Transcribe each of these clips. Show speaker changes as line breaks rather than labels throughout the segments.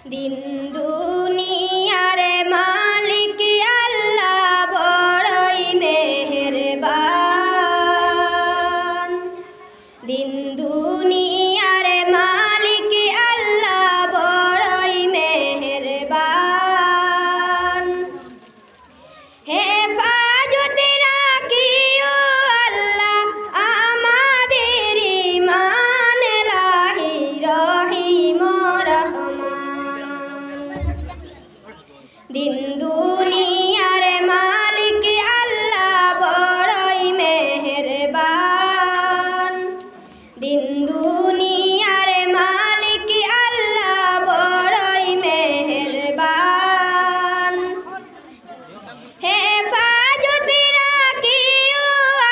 দিন দুনিয়ার মালিক আল্লাহ বড়ই মেহেরবান। দিন দুনিয়ার মালিক আল্লাহ বড়ই মেহেরবান। হেফাজত রাখিও আল্লাহ আমাদের ঈমান লাহি রহিম রহমান। দিন দুনিয়ার মালিক আল্লাহ বড়ই মেহেরবান। দিন দুনিয়ার মালিক আল্লাহ বড়ই মেহেরবান। হেফাজত রাখিও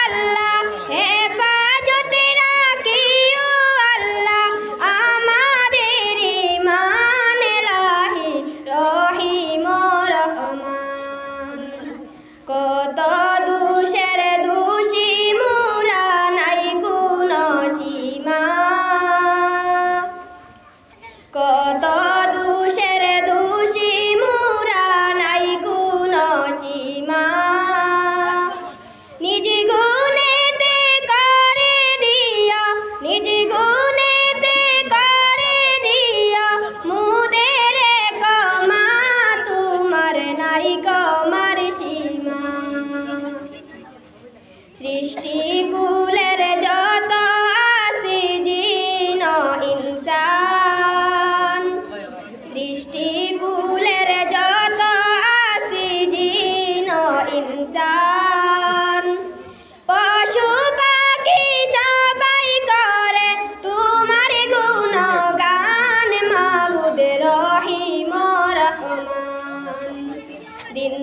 আল্লাহ, হেফাজত রাখিও আল্লাহ আমাদের ঈমান লাহি রহিম রহমান। কত দোষের দোষী মোরা নাই কোনো সীমা, কত দোষের দোষী মোরা নাই কোনো সীমা। নিজ গুণেতে করে দিও, নিজ গুণেতে করে দিও মুদের ক্ষমা, তোমার নাই ক্ষমার সীমা। সৃষ্টি কুলের যত আছে জিন ইনসান, সৃষ্টি কুলের যত আছে জিন ইনসান। পশু পাখি সবাই করে তোমার গুণগান, মাবুদ রহিম রহমান। দিন